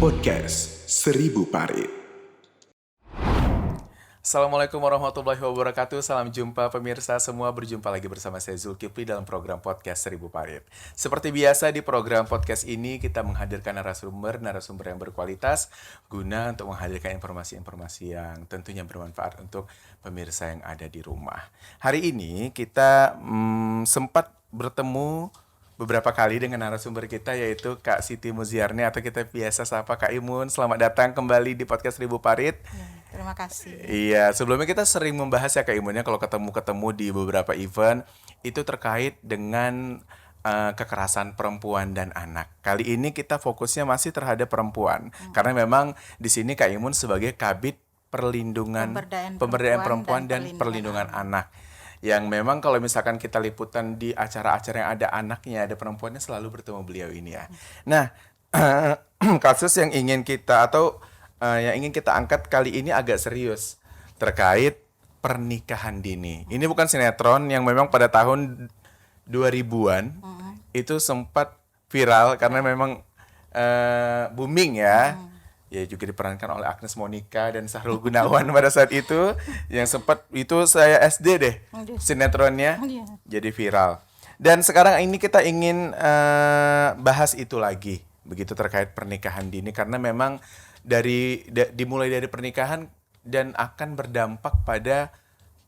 Podcast Seribu Parit. Assalamualaikum warahmatullahi wabarakatuh. Salam jumpa pemirsa semua. Berjumpa lagi bersama saya Zulkifli dalam program podcast Seribu Parit. Seperti biasa di program podcast ini kita menghadirkan narasumber yang berkualitas guna untuk menghadirkan informasi-informasi yang tentunya bermanfaat untuk pemirsa yang ada di rumah. Hari ini kita sempat bertemu beberapa kali dengan narasumber kita yaitu Kak Siti Muziarni atau kita biasa sapa Kak Imun. Selamat datang kembali di podcast Seribu Parit. Terima kasih. Iya, sebelumnya kita sering membahas ya Kak Imunnya kalau ketemu-ketemu di beberapa event itu terkait dengan kekerasan perempuan dan anak. Kali ini kita fokusnya masih terhadap perempuan karena memang di sini Kak Imun sebagai Kabid Pemberdayaan Perempuan dan Perlindungan Anak. Yang memang kalau misalkan kita liputan di acara-acara yang ada anaknya, ada perempuannya selalu bertemu beliau ini ya. Nah, kasus yang ingin kita angkat kali ini agak serius terkait pernikahan dini. Ini bukan sinetron yang memang pada tahun 2000-an itu sempat viral karena memang booming ya. Ya juga diperankan oleh Agnes Monica dan Sahrul Gunawan pada saat itu yang sempat itu saya SD deh sinetronnya jadi viral. Dan sekarang ini kita ingin bahas itu lagi begitu terkait pernikahan dini karena memang dimulai dari pernikahan dan akan berdampak pada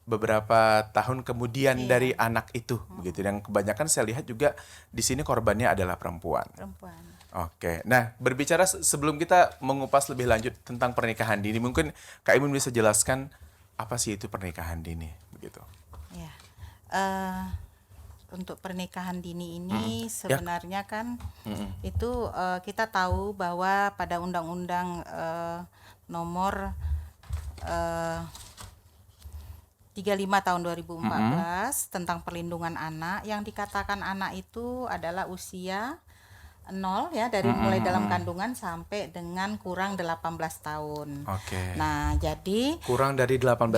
beberapa tahun kemudian dari anak itu begitu. Dan kebanyakan saya lihat juga di sini korbannya adalah perempuan. Oke, nah berbicara sebelum kita mengupas lebih lanjut tentang pernikahan dini, mungkin Kak Imun bisa jelaskan apa sih itu pernikahan dini, begitu? Ya, untuk pernikahan dini ini sebenarnya kan itu kita tahu bahwa pada Undang-Undang nomor 35 tahun 2014 tentang perlindungan anak yang dikatakan anak itu adalah usia 0 ya dari mulai dalam kandungan sampai dengan kurang 18 tahun. Oke. Nah, jadi kurang dari 18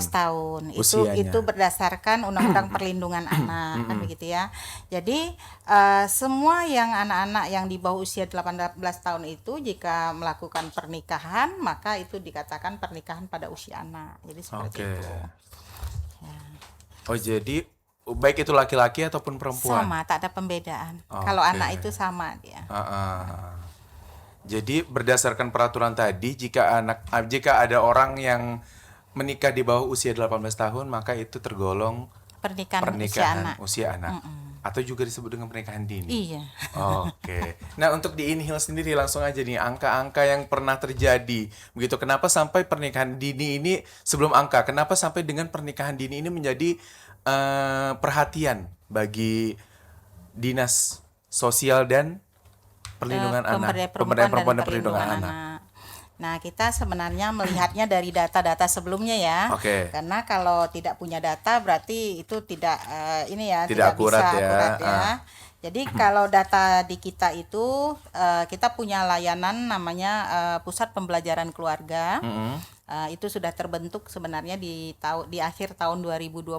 tahun. Itu berdasarkan Undang-Undang Perlindungan Anak kan begitu ya. Jadi semua yang anak-anak yang di bawah usia 18 tahun itu jika melakukan pernikahan maka itu dikatakan pernikahan pada usia anak. Jadi seperti itu. Ya. Oh, jadi baik itu laki-laki ataupun perempuan? Sama, tak ada pembedaan. Kalau anak itu sama dia. Jadi berdasarkan peraturan tadi, jika ada orang yang menikah di bawah usia 18 tahun, maka itu tergolong pernikahan usia anak. Atau juga disebut dengan pernikahan dini. Iya. Oke. Nah, untuk di Inhil sendiri langsung aja nih angka-angka yang pernah terjadi. Begitu, kenapa sampai pernikahan dini ini sebelum angka, kenapa sampai dengan pernikahan dini ini menjadi perhatian bagi Dinas Sosial dan Perlindungan Anak, Pemberdayaan Perempuan dan Perlindungan Anak. Nah, kita sebenarnya melihatnya dari data-data sebelumnya ya. Karena kalau tidak punya data berarti itu tidak tidak akurat bisa akurat ya. Jadi kalau data di kita itu kita punya layanan namanya Pusat Pembelajaran Keluarga. Itu sudah terbentuk sebenarnya di akhir tahun 2022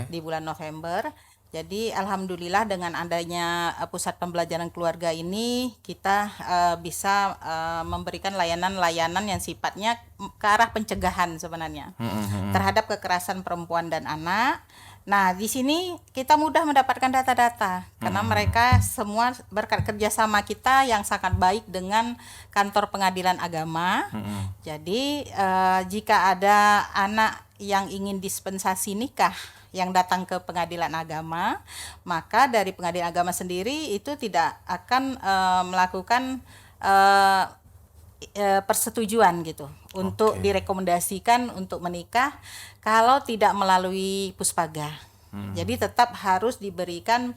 di bulan November. Jadi alhamdulillah dengan adanya Pusat Pembelajaran Keluarga ini kita bisa memberikan layanan-layanan yang sifatnya ke arah pencegahan sebenarnya terhadap kekerasan perempuan dan anak. Nah, di sini kita mudah mendapatkan data-data karena mereka semua bekerja sama kita yang sangat baik dengan kantor pengadilan agama. Jadi jika ada anak yang ingin dispensasi nikah yang datang ke pengadilan agama, maka dari pengadilan agama sendiri itu tidak akan melakukan persetujuan gitu untuk direkomendasikan untuk menikah kalau tidak melalui puspaga. Jadi tetap harus diberikan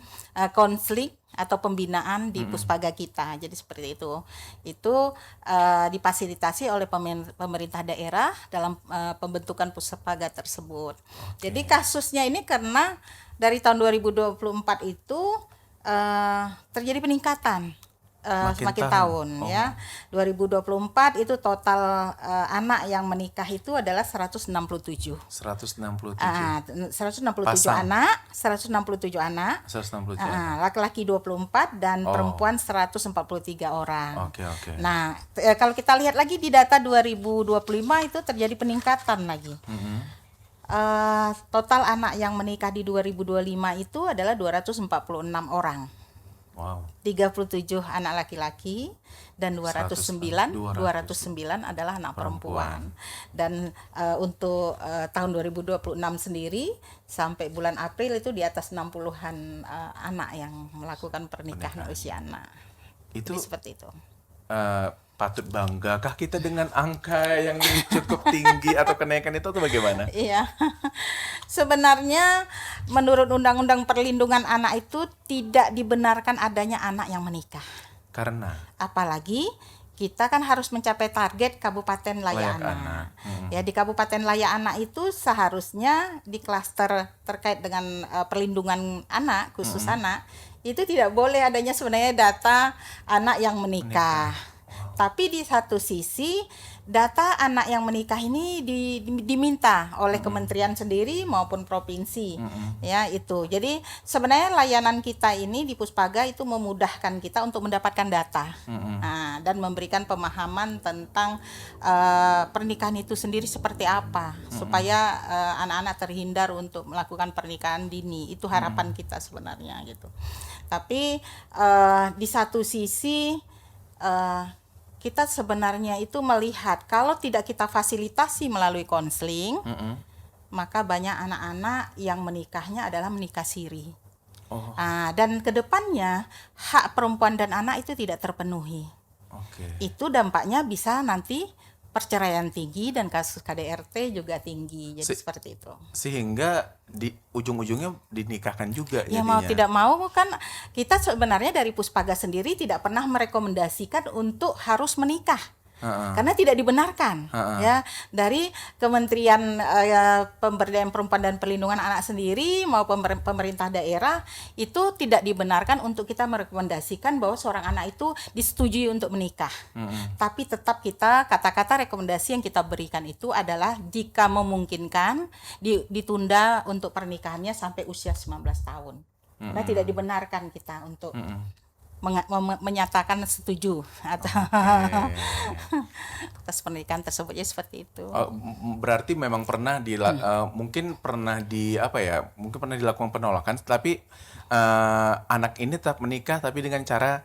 konseling atau pembinaan di puspaga kita. Jadi seperti itu. Itu difasilitasi oleh pemerintah daerah dalam pembentukan puspaga tersebut. Jadi kasusnya ini karena dari tahun 2024 itu terjadi peningkatan semakin tahun ya. 2024 itu total anak yang menikah itu adalah 167. 167. 167 Pasang. anak, 167 anak. 167. Laki-laki 24 dan perempuan 143 orang. Oke. Nah, kalau kita lihat lagi di data 2025 itu terjadi peningkatan lagi. Total anak yang menikah di 2025 itu adalah 246 orang. Wow. 37 anak laki-laki dan 209 adalah anak perempuan. Dan untuk tahun 2026 sendiri sampai bulan April itu di atas 60-an anak yang melakukan pernikahan usia anak. Itu Jadi seperti itu. patut banggakah kita dengan angka yang cukup tinggi atau kenaikan itu atau bagaimana? Iya. Sebenarnya menurut Undang-Undang Perlindungan Anak itu tidak dibenarkan adanya anak yang menikah. Karena Apalagi kita kan harus mencapai target Kabupaten Layak Anak. Ya, di Kabupaten Layak Anak itu seharusnya di klaster terkait dengan perlindungan anak, khusus anak, itu tidak boleh adanya sebenarnya data anak yang menikah. Tapi di satu sisi data anak yang menikah ini diminta oleh kementerian sendiri maupun provinsi, ya itu. Jadi sebenarnya layanan kita ini di Puspaga itu memudahkan kita untuk mendapatkan data, dan memberikan pemahaman tentang pernikahan itu sendiri seperti apa, supaya anak-anak terhindar untuk melakukan pernikahan dini. Itu harapan kita sebenarnya gitu. Tapi di satu sisi kita sebenarnya itu melihat kalau tidak kita fasilitasi melalui konseling, maka banyak anak-anak yang menikahnya adalah menikah siri. Dan kedepannya hak perempuan dan anak itu tidak terpenuhi. Itu dampaknya bisa nanti perceraian tinggi dan kasus KDRT juga tinggi. Jadi seperti itu. Sehingga di ujung-ujungnya dinikahkan juga Ya jadinya. mau tidak mau kan kita sebenarnya dari Puspaga sendiri tidak pernah merekomendasikan untuk harus menikah. Karena tidak dibenarkan ya dari Kementerian Pemberdayaan Perempuan dan Perlindungan Anak sendiri maupun pemerintah daerah itu tidak dibenarkan untuk kita merekomendasikan bahwa seorang anak itu disetujui untuk menikah. Tapi tetap kita kata-kata rekomendasi yang kita berikan itu adalah jika memungkinkan ditunda untuk pernikahannya sampai usia 19 tahun. Karena tidak dibenarkan kita untuk menyatakan setuju atau atas pernikahan tersebut ya seperti itu. Berarti memang pernah mungkin pernah mungkin pernah dilakukan penolakan, tapi anak ini tetap menikah tapi dengan cara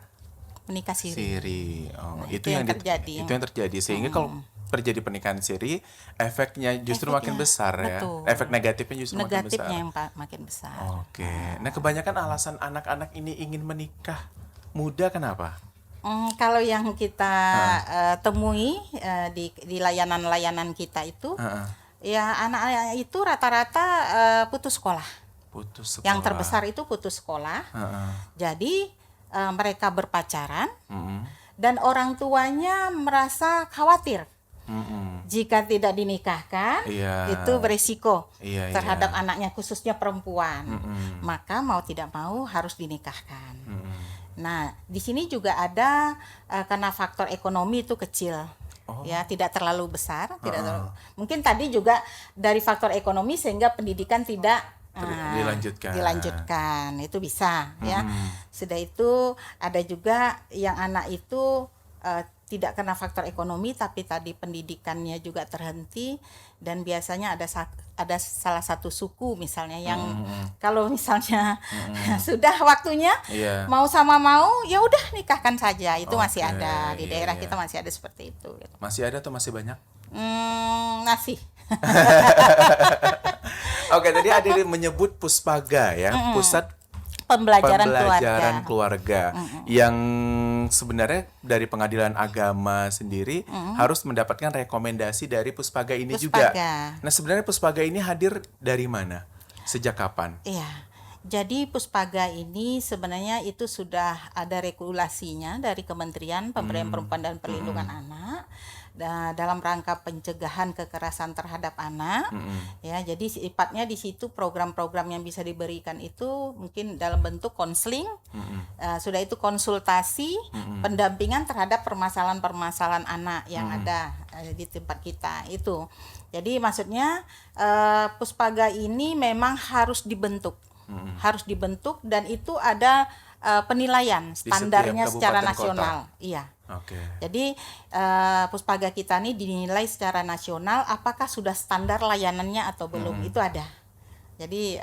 Menikah siri. Itu yang yang terjadi. Itu yang terjadi sehingga kalau terjadi pernikahan siri, efeknya justru makin besar ya. betul. Efek negatifnya justru makin besar. Negatifnya yang makin besar. Oke. Nah, kebanyakan alasan anak-anak ini ingin menikah muda kenapa? Kalau yang kita temui di layanan-layanan kita itu, ya anak-anak itu rata-rata putus sekolah. Putus sekolah. Yang terbesar itu putus sekolah. Jadi mereka berpacaran dan orang tuanya merasa khawatir. Jika tidak dinikahkan, itu berisiko terhadap anaknya khususnya perempuan. Maka mau tidak mau harus dinikahkan. Nah, di sini juga ada karena faktor ekonomi itu kecil, ya tidak terlalu besar, mungkin tadi juga dari faktor ekonomi sehingga pendidikan tidak dilanjutkan, itu bisa, ya. Sudah itu ada juga yang anak itu tidak karena faktor ekonomi tapi tadi pendidikannya juga terhenti dan biasanya ada salah satu suku misalnya yang kalau misalnya sudah waktunya mau sama mau ya udah nikahkan saja, itu masih ada di daerah kita, masih ada seperti itu gitu. Masih ada atau masih banyak? Masih. Oke, tadi Adiri menyebut Puspaga ya, Pusat Pembelajaran Keluarga yang sebenarnya dari Pengadilan Agama sendiri harus mendapatkan rekomendasi dari Puspaga ini juga. Nah, sebenarnya Puspaga ini hadir dari mana? Sejak kapan? Iya. Jadi Puspaga ini sebenarnya itu sudah ada regulasinya dari Kementerian Pemberdayaan Perempuan dan Perlindungan Anak, dalam rangka pencegahan kekerasan terhadap anak. Ya, jadi sifatnya di situ program-program yang bisa diberikan itu mungkin dalam bentuk konseling, sudah itu konsultasi, pendampingan terhadap permasalahan-permasalahan anak yang ada di tempat kita itu. Jadi maksudnya Puspaga ini memang harus dibentuk, dan itu ada penilaian standarnya secara nasional. Iya. Oke. Jadi Puspaga kita ini dinilai secara nasional apakah sudah standar layanannya atau belum, itu ada. Jadi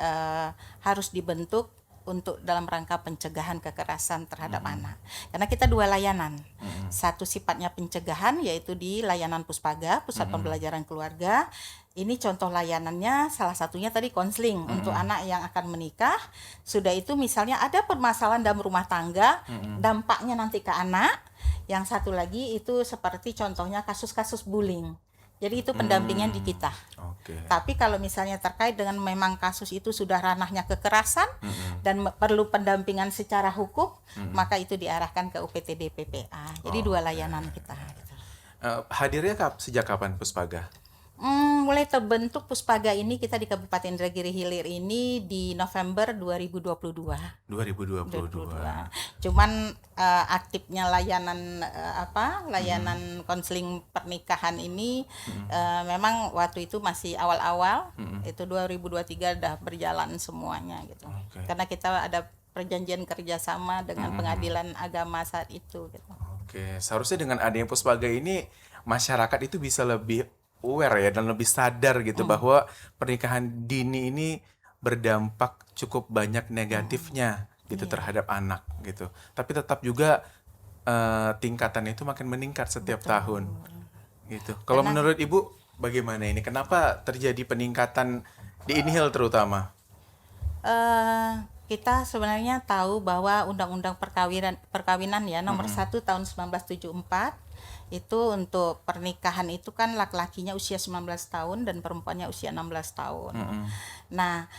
harus dibentuk untuk dalam rangka pencegahan kekerasan terhadap anak. Karena kita 2 layanan. Satu sifatnya pencegahan yaitu di layanan Puspaga, Pusat Pembelajaran Keluarga. Ini contoh layanannya salah satunya tadi konseling untuk anak yang akan menikah. Sudah itu misalnya ada permasalahan dalam rumah tangga, dampaknya nanti ke anak. Yang satu lagi itu seperti contohnya kasus-kasus bullying. Jadi itu pendampingan di kita. Tapi kalau misalnya terkait dengan memang kasus itu sudah ranahnya kekerasan dan perlu pendampingan secara hukum, maka itu diarahkan ke UPTD PPA. Jadi 2 layanan kita. Hadirnya sejak kapan Puspaga? Mulai terbentuk Puspaga ini kita di Kabupaten Indragiri Hilir ini di November 2022. Cuman aktifnya layanan layanan konseling pernikahan ini memang waktu itu masih awal-awal, itu 2023 udah berjalan semuanya gitu. Karena kita ada perjanjian kerjasama dengan pengadilan agama saat itu gitu. Seharusnya dengan adanya Puspaga ini masyarakat itu bisa lebih aware ya dan lebih sadar gitu bahwa pernikahan dini ini berdampak cukup banyak negatifnya gitu terhadap anak gitu. Tapi tetap juga tingkatannya itu makin meningkat setiap tahun gitu. Kalau menurut Ibu bagaimana ini? Kenapa terjadi peningkatan di Inhil terutama? Kita sebenarnya tahu bahwa Undang-Undang Perkawinan ya nomor 1 tahun 1974 itu untuk pernikahan itu kan laki-lakinya usia 19 tahun dan perempuannya usia 16 tahun. Nah,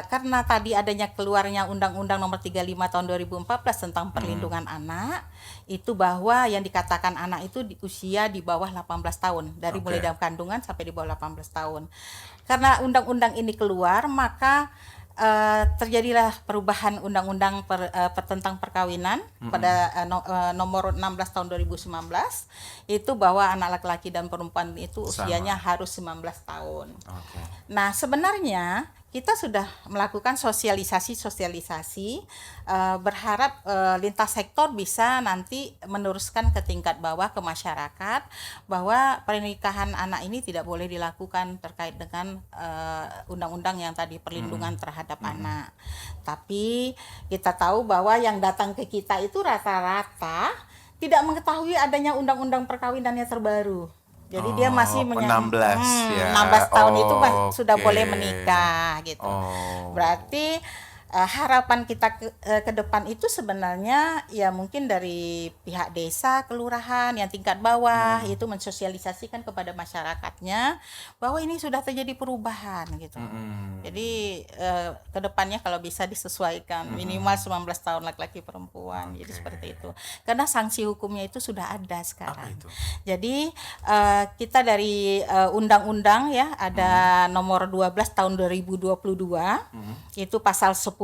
karena tadi adanya keluarnya Undang-Undang nomor 35 tahun 2014 tentang perlindungan anak, itu bahwa yang dikatakan anak itu di usia di bawah 18 tahun, dari mulai dalam kandungan sampai di bawah 18 tahun. Karena undang-undang ini keluar, maka terjadilah perubahan undang-undang tentang perkawinan pada nomor 16 tahun 2019 itu bahwa anak laki-laki dan perempuan itu usianya harus 19 tahun. Nah, sebenarnya kita sudah melakukan sosialisasi, berharap lintas sektor bisa nanti meneruskan ke tingkat bawah ke masyarakat bahwa pernikahan anak ini tidak boleh dilakukan terkait dengan undang-undang yang tadi perlindungan terhadap anak. Tapi kita tahu bahwa yang datang ke kita itu rata-rata tidak mengetahui adanya undang-undang perkawinannya terbaru. Jadi dia masih 16 ya. 16 tahun itu sudah boleh menikah gitu. Berarti harapan kita ke depan itu sebenarnya ya mungkin dari pihak desa, kelurahan yang tingkat bawah itu mensosialisasikan kepada masyarakatnya bahwa ini sudah terjadi perubahan gitu. Jadi ke depannya kalau bisa disesuaikan minimal 19 tahun laki-laki perempuan. Jadi seperti itu. Karena sanksi hukumnya itu sudah ada sekarang. Jadi kita dari undang-undang ya ada nomor 12 tahun 2022 itu pasal 10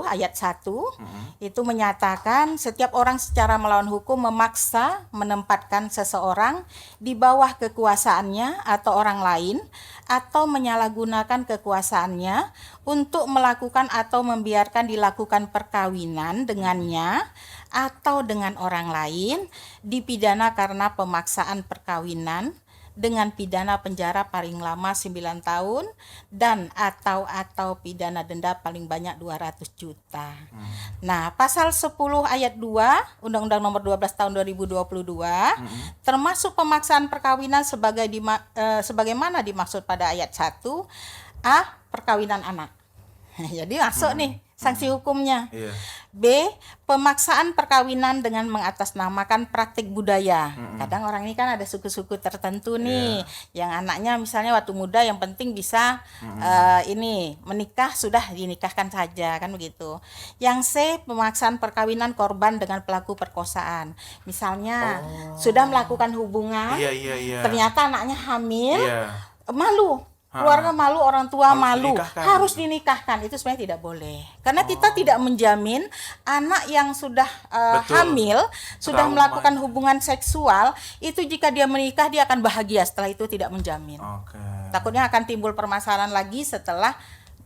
ayat 1 itu menyatakan setiap orang secara melawan hukum memaksa menempatkan seseorang di bawah kekuasaannya atau orang lain atau menyalahgunakan kekuasaannya untuk melakukan atau membiarkan dilakukan perkawinan dengannya atau dengan orang lain dipidana karena pemaksaan perkawinan dengan pidana penjara paling lama 9 tahun dan atau pidana denda paling banyak 200 juta. Nah, pasal 10 ayat 2 Undang-Undang nomor 12 tahun 2022 termasuk pemaksaan perkawinan sebagaimana dimaksud pada ayat 1 perkawinan anak. Jadi masuk nih sanksi hukumnya. B. Pemaksaan perkawinan dengan mengatasnamakan praktik budaya. Kadang orang ini kan ada suku-suku tertentu nih, yang anaknya misalnya waktu muda yang penting bisa ini menikah, sudah dinikahkan saja kan begitu. Yang C. Pemaksaan perkawinan korban dengan pelaku perkosaan. Misalnya sudah melakukan hubungan, ternyata anaknya hamil, malu. Keluarga malu, orang tua malu, harus dinikahkan. Itu sebenarnya tidak boleh. Karena kita tidak menjamin anak yang sudah hamil, sudah melakukan hubungan seksual, itu jika dia menikah dia akan bahagia, setelah itu tidak menjamin. Takutnya akan timbul permasalahan lagi setelah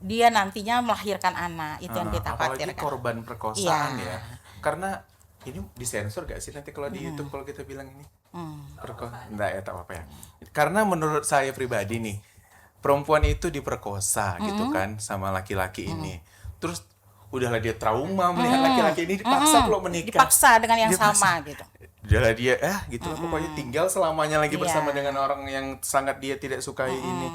dia nantinya melahirkan anak. Itu yang kita khawatirkan. Apalagi korban perkosaan ya. Karena ini disensor gak sih nanti kalau di YouTube kalau kita bilang ini? Enggak ya, tak apa-apa ya. Karena menurut saya pribadi nih, perempuan itu diperkosa gitu kan sama laki-laki ini. Terus udahlah dia trauma melihat laki-laki ini dipaksa kalau menikah. Dipaksa dengan yang sama gitu. Udahlah dia gitu lah pokoknya tinggal selamanya lagi bersama dengan orang yang sangat dia tidak sukai ini.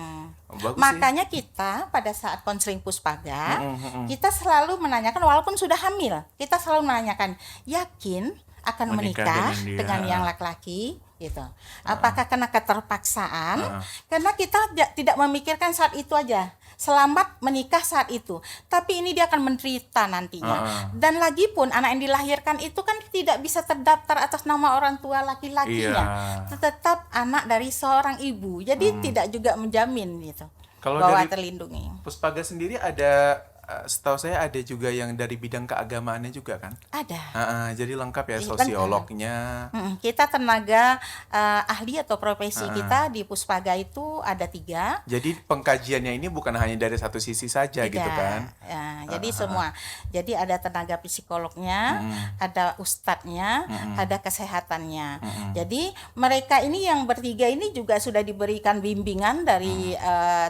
Bagus Makanya sih. kita pada saat konseling Puspaga, kita selalu menanyakan walaupun sudah hamil, kita selalu menanyakan, yakin akan menikah dengan yang laki-laki gitu. Apakah karena keterpaksaan? Karena kita tidak memikirkan saat itu aja. Selamat menikah saat itu. Tapi ini dia akan menderita nantinya. Dan lagi pun anak yang dilahirkan itu kan tidak bisa terdaftar atas nama orang tua laki-lakinya. Tetap anak dari seorang ibu. Jadi tidak juga menjamin gitu. Kalau bahwa dari terlindungi. Puspaga sendiri ada, setahu saya ada juga yang dari bidang keagamaannya juga kan? Ada. Jadi lengkap ya, sosiolognya. Kita tenaga ahli atau profesi kita di Puspaga itu ada 3. Jadi pengkajiannya ini bukan hanya dari satu sisi saja gitu kan? Jadi semua. Jadi ada tenaga psikolognya, ada ustadznya, ada kesehatannya. Jadi mereka ini yang bertiga ini juga sudah diberikan bimbingan dari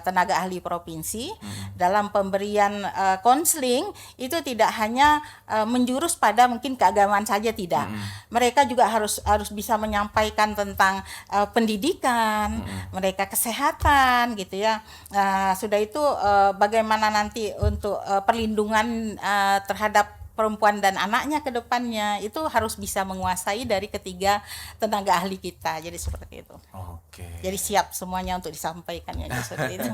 tenaga ahli provinsi dalam pemberian konseling. Itu tidak hanya menjurus pada mungkin keagamaan saja, tidak. Mereka juga harus bisa menyampaikan tentang pendidikan, mereka kesehatan gitu ya. Sudah itu bagaimana nanti untuk perlindungan terhadap perempuan dan anaknya ke depannya, itu harus bisa menguasai dari ketiga tenaga ahli kita. Jadi seperti itu. Jadi siap semuanya untuk disampaikannya seperti itu.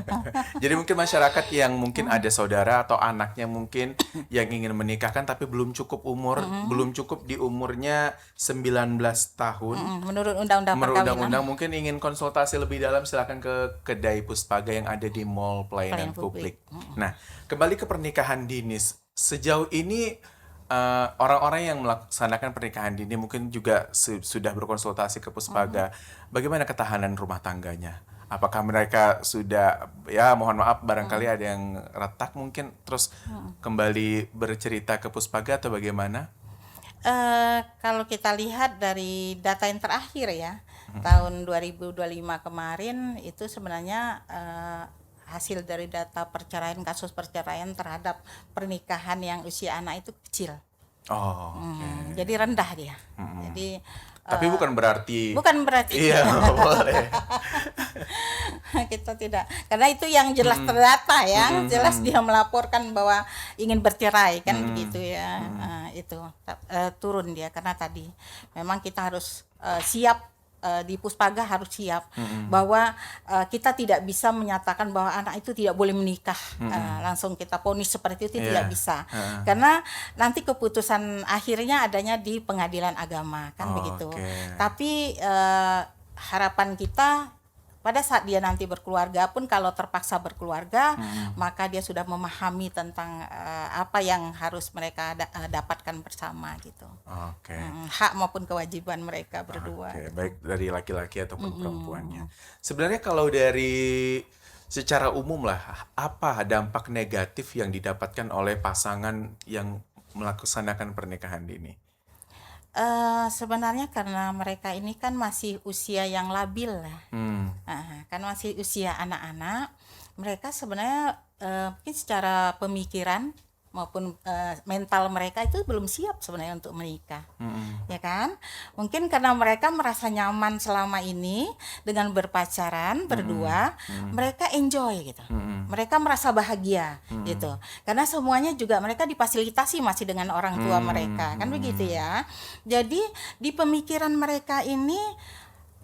Jadi mungkin masyarakat yang mungkin ada saudara atau anaknya mungkin yang ingin menikahkan tapi belum cukup umur, belum cukup di umurnya 19 tahun. Menurut undang-undang perkawinan. Mungkin ingin konsultasi lebih dalam, silakan ke kedai Puspaga yang ada di Mall Pelayanan Publik. Nah, kembali ke pernikahan dini. Sejauh ini orang-orang yang melaksanakan pernikahan dini mungkin juga sudah berkonsultasi ke Puspaga. Bagaimana ketahanan rumah tangganya? Apakah mereka sudah, ya mohon maaf barangkali ada yang retak mungkin terus kembali bercerita ke Puspaga atau bagaimana? Kalau kita lihat dari data yang terakhir ya, tahun 2025 kemarin itu sebenarnya hasil dari data perceraian, kasus perceraian terhadap pernikahan yang usia anak itu kecil. Jadi rendah dia. Jadi tapi bukan berarti iya, boleh. Kita tidak, karena itu yang jelas terdata ya, jelas dia melaporkan bahwa ingin bercerai kan begitu ya. Itu turun dia karena tadi memang kita harus siap. Di Puspaga harus siap bahwa kita tidak bisa menyatakan bahwa anak itu tidak boleh menikah, langsung kita vonis seperti itu tidak bisa, karena nanti keputusan akhirnya adanya di pengadilan agama kan begitu. Tapi harapan kita pada saat dia nanti berkeluarga pun, kalau terpaksa berkeluarga, maka dia sudah memahami tentang apa yang harus mereka dapatkan bersama gitu. Hak maupun kewajiban mereka berdua. Baik dari laki-laki ataupun perempuannya. Sebenarnya kalau dari secara umum lah, apa dampak negatif yang didapatkan oleh pasangan yang melaksanakan pernikahan dini? Sebenarnya karena mereka ini kan masih usia yang labil lah, kan masih usia anak-anak, mereka sebenarnya mungkin secara pemikiran maupun mental mereka itu belum siap sebenarnya untuk menikah. Ya kan? Mungkin karena mereka merasa nyaman selama ini dengan berpacaran berdua, mereka enjoy gitu. Mereka merasa bahagia gitu. Karena semuanya juga mereka difasilitasi masih dengan orang tua mereka, kan begitu ya. Jadi di pemikiran mereka ini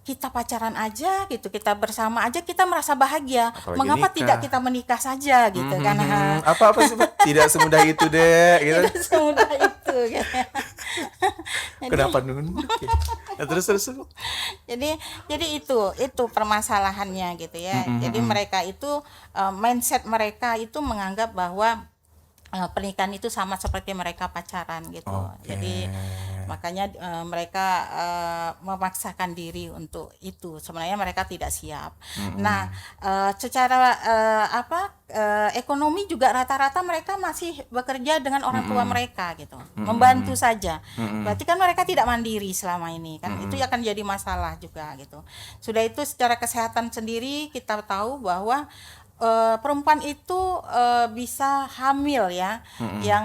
kita pacaran aja gitu, kita bersama aja kita merasa bahagia. Apalagi Mengapa nikah. tidak kita menikah saja gitu kan? Apa sih Pak? Tidak semudah itu deh gitu. Tidak semudah itu gitu. Kenapa nunduk ya? Nah, terus Jadi itu permasalahannya gitu ya. Jadi mereka itu mindset mereka itu menganggap bahwa pernikahan itu sama seperti mereka pacaran gitu. Oke. Jadi makanya mereka memaksakan diri untuk itu. Sebenarnya mereka tidak siap. Nah, secara ekonomi juga rata-rata mereka masih bekerja dengan orang tua mereka gitu. Membantu saja. Berarti kan mereka tidak mandiri selama ini kan. Itu akan jadi masalah juga gitu. Sudah itu secara kesehatan sendiri kita tahu bahwa perempuan itu bisa hamil ya, yang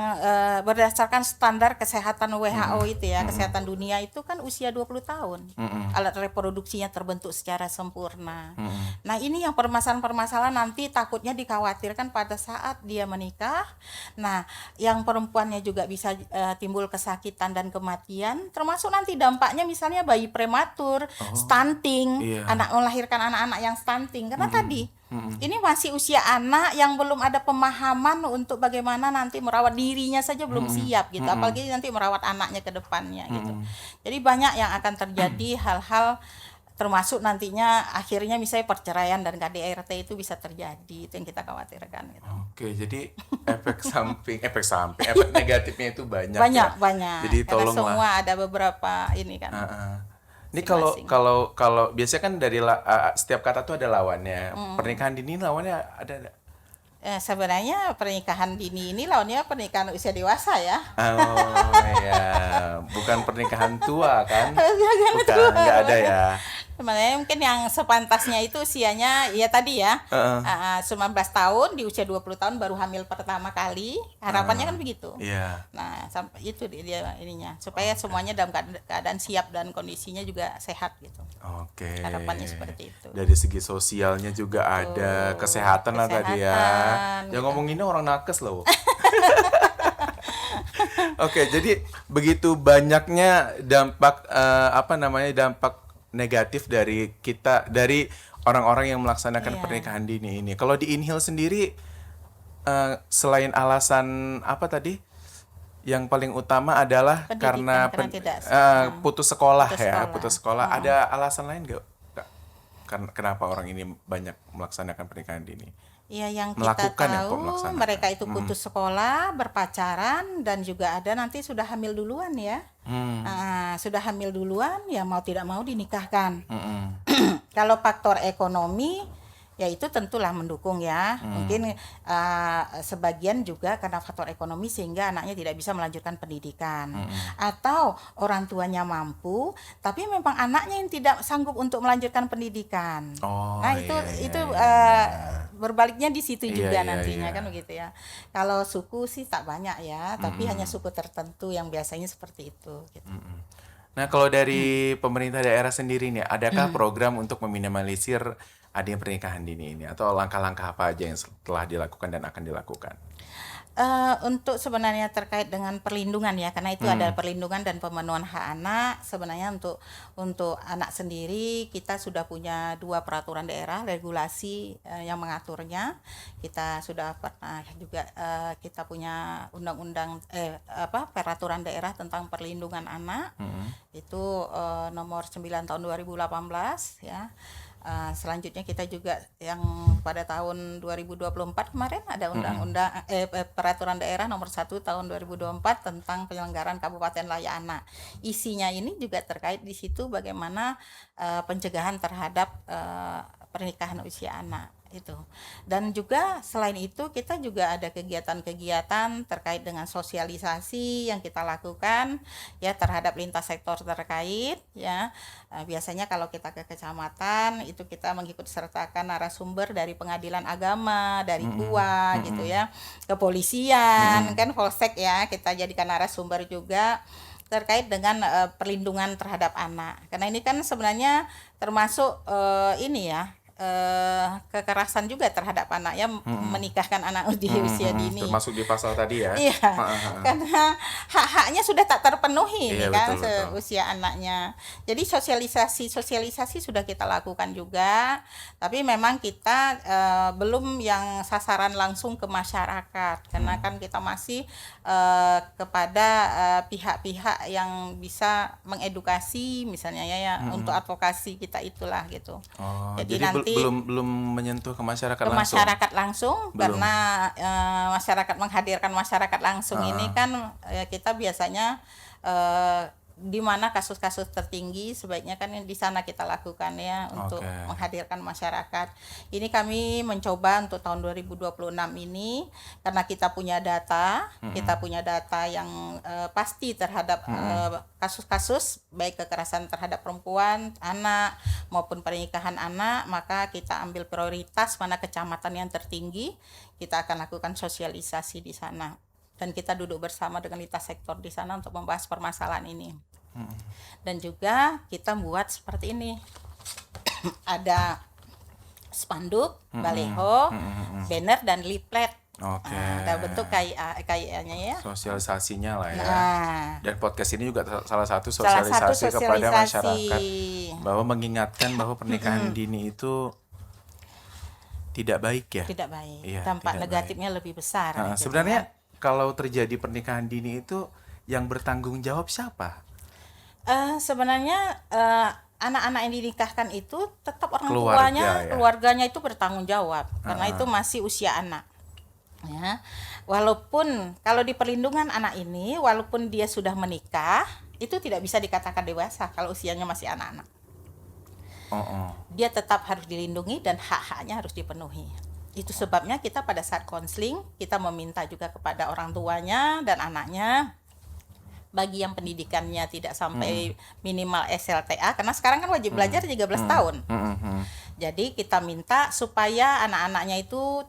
berdasarkan standar kesehatan WHO itu ya, kesehatan dunia itu kan usia 20 tahun. Alat reproduksinya terbentuk secara sempurna. Nah, ini yang permasalahan-permasalahan nanti takutnya dikhawatirkan pada saat dia menikah. Nah, yang perempuannya juga bisa timbul kesakitan dan kematian, termasuk nanti dampaknya misalnya bayi prematur, stunting, Iya. melahirkan anak-anak yang stunting karena tadi ini masih usia anak yang belum ada pemahaman untuk bagaimana nanti merawat dirinya saja belum siap gitu, apalagi nanti merawat anaknya ke depannya gitu. Jadi banyak yang akan terjadi hal-hal, termasuk nantinya akhirnya misalnya perceraian dan KDRT itu bisa terjadi, itu yang kita khawatirkan gitu. Oke, jadi efek negatifnya itu banyak Banyak. Jadi Karena tolonglah. semua ada beberapa ini kan. Ini Masing-masing. kalau biasanya kan dari setiap kata tuh ada lawannya. Pernikahan dini lawannya ada nggak? Sebenarnya pernikahan dini ini lawannya pernikahan usia dewasa ya. Oh ya, bukan pernikahan tua kan? Bukan, nggak ada ya. Sebenarnya mungkin yang sepantasnya itu usianya ya tadi ya, 19 tahun di usia 20 tahun baru hamil pertama kali. Harapannya kan begitu. Iya. Nah, sampai itu dia ininya supaya semuanya dalam keadaan siap dan kondisinya juga sehat gitu. Oke. Harapannya seperti itu. Dari segi sosialnya juga ada, kesehatan lah tadi ya. Kesehatan, Yang gitu. ngomonginnya orang nakes loh. Oke, jadi begitu banyaknya dampak dampak negatif dari orang-orang yang melaksanakan Iya. pernikahan dini ini. Kalau di Inhil sendiri selain alasan apa tadi? Yang paling utama adalah Pendidikan, karena tidak putus sekolah putus ya, sekolah. putus sekolah. Ada alasan lain nggak? Kak? Kenapa orang ini banyak melaksanakan pernikahan dini? Iya, yang kita Melakukan ya, kok tahu melaksanakan. mereka itu putus sekolah, berpacaran, dan juga ada nanti sudah hamil duluan ya. Sudah hamil duluan ya mau tidak mau dinikahkan. Kalau faktor ekonomi ya itu tentulah mendukung ya. Mungkin sebagian juga karena faktor ekonomi sehingga anaknya tidak bisa melanjutkan pendidikan. Atau orang tuanya mampu tapi memang anaknya yang tidak sanggup untuk melanjutkan pendidikan. Oh, Nah, itu berbaliknya di situ juga Iya, nantinya iya. kan begitu ya. Kalau suku sih tak banyak ya, tapi hanya suku tertentu yang biasanya seperti itu gitu. Nah, kalau dari pemerintah daerah sendiri nih, adakah program untuk meminimalisir adanya pernikahan dini ini? Atau langkah-langkah apa aja yang telah dilakukan dan akan dilakukan? Untuk sebenarnya terkait dengan perlindungan ya, karena itu ada perlindungan dan pemenuhan hak anak. Sebenarnya untuk anak sendiri kita sudah punya 2 peraturan daerah regulasi yang mengaturnya. Kita sudah pernah juga kita punya undang-undang peraturan daerah tentang perlindungan anak. Itu nomor 9 tahun 2018 ya. Selanjutnya kita juga yang pada tahun 2024 kemarin ada undang-undang peraturan daerah nomor 1 tahun 2024 tentang penyelenggaraan kabupaten layak anak. Isinya ini juga terkait di situ bagaimana pencegahan terhadap pernikahan usia anak itu. Dan juga selain itu kita juga ada kegiatan-kegiatan terkait dengan sosialisasi yang kita lakukan ya terhadap lintas sektor terkait ya. Biasanya kalau kita ke kecamatan itu kita mengikut sertakan narasumber dari pengadilan agama, dari KUA gitu ya, kepolisian kan Polsek ya, kita jadikan narasumber juga terkait dengan perlindungan terhadap anak. Karena ini kan sebenarnya termasuk ini ya kekerasan juga terhadap anak ya, menikahkan anak di usia dini. Termasuk di pasal tadi ya. Iya, karena hak-haknya sudah tak terpenuhi Iya, nih kan betul. usia anaknya. Jadi sosialisasi sudah kita lakukan juga, tapi memang kita belum yang sasaran langsung ke masyarakat, karena kan kita masih kepada pihak-pihak yang bisa mengedukasi misalnya ya untuk advokasi kita itulah gitu. Oh, Jadi jadi nanti belum menyentuh ke masyarakat ke langsung. masyarakat langsung Belum. karena masyarakat menghadirkan masyarakat langsung ini kan kita biasanya di mana kasus-kasus tertinggi sebaiknya kan di sana kita lakukan ya untuk Oke. menghadirkan masyarakat. Ini kami mencoba untuk tahun 2026 ini karena kita punya data yang pasti terhadap kasus-kasus baik kekerasan terhadap perempuan, anak maupun pernikahan anak, maka kita ambil prioritas mana kecamatan yang tertinggi, kita akan lakukan sosialisasi di sana. Dan kita duduk bersama dengan lintas sektor di sana untuk membahas permasalahan ini. Dan juga kita buat seperti ini. Ada spanduk, baleho, banner dan leaflet. Oke. Ada bentuk KIA-nya ya. Sosialisasinya lah ya. Nah, Dan podcast ini juga salah satu salah satu sosialisasi kepada sosialisasi. masyarakat bahwa mengingatkan bahwa pernikahan dini itu tidak baik ya. Tidak baik. Iya, Dampak tidak negatifnya lebih besar. Nah, gitu sebenarnya kan. kalau terjadi pernikahan dini itu yang bertanggung jawab siapa? Sebenarnya anak-anak yang dinikahkan itu tetap orang Keluarga, tuanya, ya. keluarganya itu bertanggung jawab karena itu masih usia anak. Ya, walaupun kalau di perlindungan anak ini, walaupun dia sudah menikah, itu tidak bisa dikatakan dewasa kalau usianya masih anak-anak. Dia tetap harus dilindungi dan hak-haknya harus dipenuhi. Itu sebabnya kita pada saat konseling kita meminta juga kepada orang tuanya dan anaknya, bagi yang pendidikannya tidak sampai minimal SLTA, karena sekarang kan wajib belajar 13 tahun. Jadi kita minta supaya anak-anaknya itu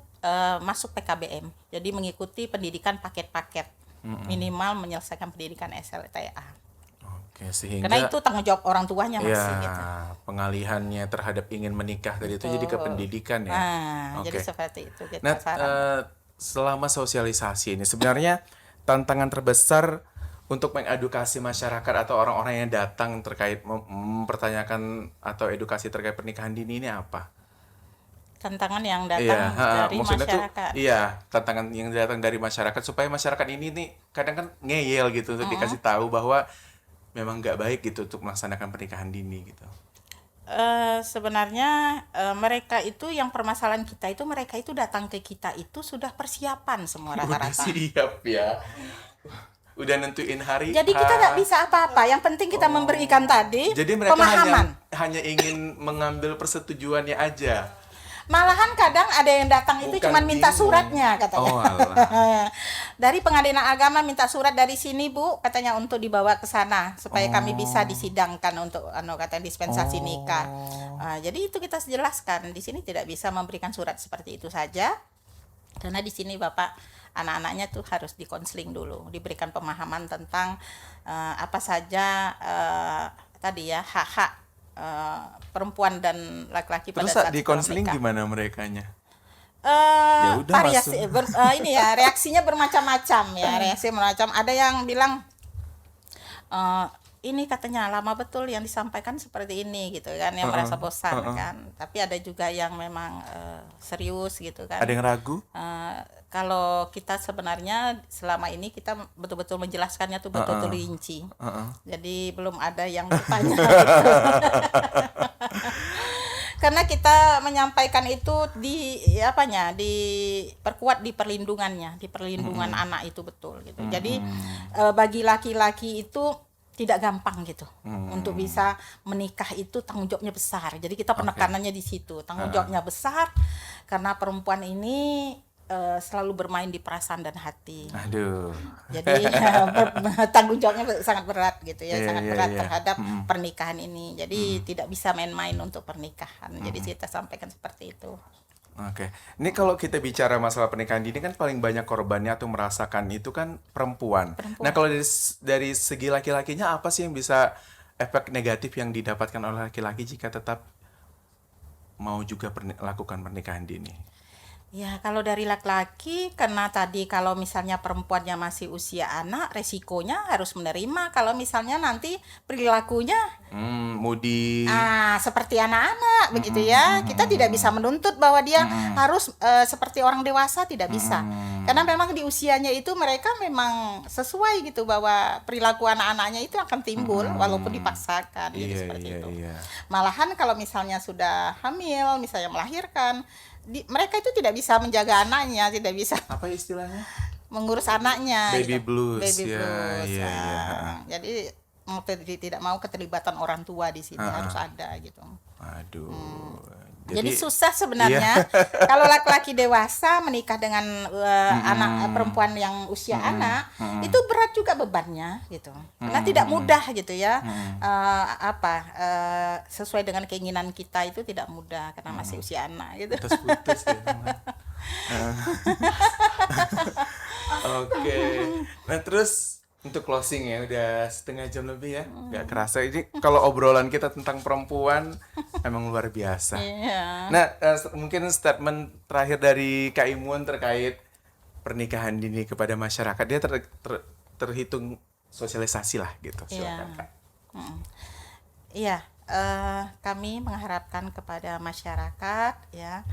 masuk PKBM. Jadi mengikuti pendidikan paket-paket. Minimal menyelesaikan pendidikan SLTA. Oke, sehingga Karena itu tanggung jawab orang tuanya masih ya, gitu. pengalihannya terhadap ingin menikah tadi itu jadi ke Betul. pendidikan ya. Nah, Oke. jadi seperti itu kita Nah, saran. selama sosialisasi ini sebenarnya tantangan terbesar untuk mengedukasi masyarakat atau orang-orang yang datang terkait mempertanyakan atau edukasi terkait pernikahan dini ini apa? Tantangan yang datang dari maksudnya masyarakat. tantangan yang datang dari masyarakat supaya masyarakat ini nih kadang kan ngeyel gitu untuk dikasih tahu bahwa memang nggak baik gitu untuk melaksanakan pernikahan dini gitu. Sebenarnya mereka itu yang permasalahan kita itu mereka itu datang ke kita itu sudah persiapan semua Udah rata-rata. siap ya. Udah nentuin hari. Jadi kita nggak bisa apa-apa. Yang penting kita memberikan tadi Jadi mereka pemahaman. hanya ingin mengambil persetujuannya aja. Malahan kadang ada yang datang itu Bukan cuma minta bingung. suratnya katanya. Oh, alah. Dari pengadilan agama minta surat dari sini Bu, katanya untuk dibawa ke sana supaya kami bisa disidangkan untuk katanya dispensasi nikah. Jadi itu kita jelaskan di sini tidak bisa memberikan surat seperti itu saja. Karena di sini Bapak anak-anaknya tuh harus dikonseling dulu, diberikan pemahaman tentang apa saja tadi ya hak-hak perempuan dan laki-laki pada Terus saat di setelah konseling menikah. gimana merekanya? Ya udah, Variasi langsung. ini ya reaksinya bermacam-macam ya, reaksi bermacam. Ada yang bilang ini katanya lama betul yang disampaikan seperti ini gitu kan, yang merasa bosan kan. Tapi ada juga yang memang serius gitu kan. Ada yang ragu? Kalau kita sebenarnya selama ini kita betul-betul menjelaskannya tuh betul-betul rinci. Jadi belum ada yang bertanya. Karena kita menyampaikan itu diperkuat di perlindungannya, di perlindungan anak itu betul gitu. Jadi bagi laki-laki itu tidak gampang gitu. Untuk bisa menikah itu tanggung jawabnya besar. Jadi kita penekanannya di situ. Tanggung jawabnya besar karena perempuan ini selalu bermain di perasaan dan hati. Aduh. Jadi tanggung jawabnya sangat berat gitu ya, Iya, sangat iya, berat iya. terhadap pernikahan ini. Jadi tidak bisa main-main untuk pernikahan. Jadi kita sampaikan seperti itu. Oke, ini kalau kita bicara masalah pernikahan dini kan paling banyak korbannya atau merasakan itu kan perempuan. Nah, kalau dari segi laki-lakinya apa sih yang bisa efek negatif yang didapatkan oleh laki-laki jika tetap mau juga lakukan pernikahan dini? Ya, kalau dari laki-laki, karena tadi kalau misalnya perempuannya masih usia anak, resikonya harus menerima. Kalau misalnya nanti perilakunya Mudi. seperti anak-anak, begitu ya. Kita tidak bisa menuntut bahwa dia harus seperti orang dewasa, tidak bisa. Karena memang di usianya itu mereka memang sesuai gitu, bahwa perilaku anak-anaknya itu akan timbul walaupun dipaksakan, gitu seperti itu. Malahan kalau misalnya sudah hamil, misalnya melahirkan, mereka itu tidak bisa menjaga anaknya, tidak bisa Apa istilahnya? mengurus anaknya. Baby gitu. blues. Baby Ya, blues. iya, iya. Jadi tidak mau keterlibatan orang tua di sini, harus ada gitu. Aduh. Jadi susah sebenarnya kalau laki-laki dewasa menikah dengan anak perempuan yang usia anak, itu berat juga bebannya gitu. Karena tidak mudah gitu ya. Sesuai dengan keinginan kita itu tidak mudah karena masih usia anak gitu. Putus ya, teman. Oke. Nah, terus untuk closing ya, udah setengah jam lebih ya, nggak kerasa. Ini kalau obrolan kita tentang perempuan emang luar biasa. Iya. Nah, mungkin statement terakhir dari Kak Imun terkait pernikahan dini kepada masyarakat, dia terhitung sosialisasi lah gitu. Silakan Kak. Iya, kami mengharapkan kepada masyarakat ya,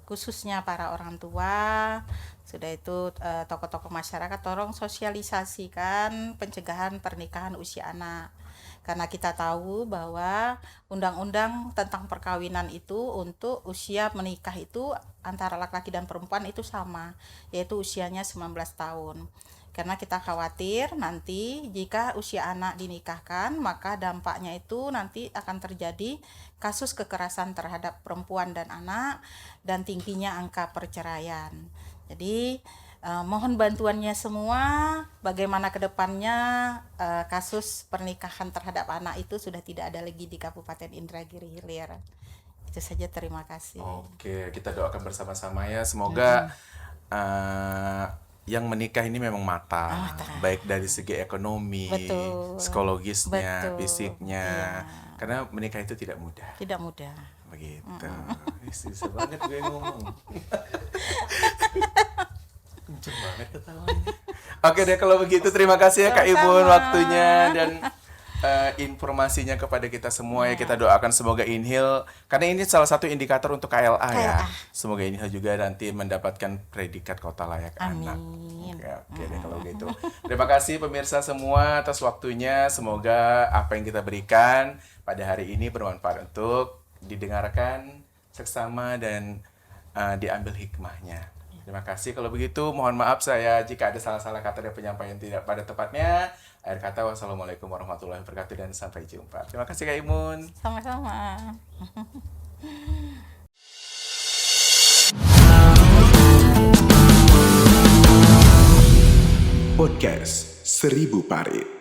khususnya para orang tua, sudah itu tokoh-tokoh masyarakat, tolong sosialisasikan pencegahan pernikahan usia anak. Karena kita tahu bahwa undang-undang tentang perkawinan itu untuk usia menikah itu antara laki-laki dan perempuan itu sama, yaitu usianya 19 tahun. Karena kita khawatir nanti jika usia anak dinikahkan, maka dampaknya itu nanti akan terjadi kasus kekerasan terhadap perempuan dan anak dan tingginya angka perceraian. Jadi mohon bantuannya semua, bagaimana ke depannya kasus pernikahan terhadap anak itu sudah tidak ada lagi di Kabupaten Indragiri Hilir. Itu saja, terima kasih. Oke, kita doakan bersama-sama ya, semoga yang menikah ini memang matang, baik dari segi ekonomi, Betul. psikologisnya, Betul. fisiknya. Iya. Karena menikah itu tidak mudah. Tidak mudah. Begitu. Susah banget gue ngomong. Kenceng banget ketawanya. Oke deh, kalau begitu terima kasih ya Kak Imun waktunya dan informasinya kepada kita semua ya. Kita doakan semoga Inhil, karena ini salah satu indikator untuk KLA ya. Semoga Inhil juga nanti mendapatkan predikat kota layak anak. Oke deh kalau gitu. Terima kasih pemirsa semua atas waktunya. Semoga apa yang kita berikan pada hari ini bermanfaat untuk didengarkan seksama dan diambil hikmahnya. Terima kasih. Kalau begitu, mohon maaf saya jika ada salah-salah kata dan penyampaian tidak pada tepatnya. Akhir kata, wassalamualaikum warahmatullahi wabarakatuh dan sampai jumpa. Terima kasih Kak Imun. Sama-sama. Podcast 1000 Parit.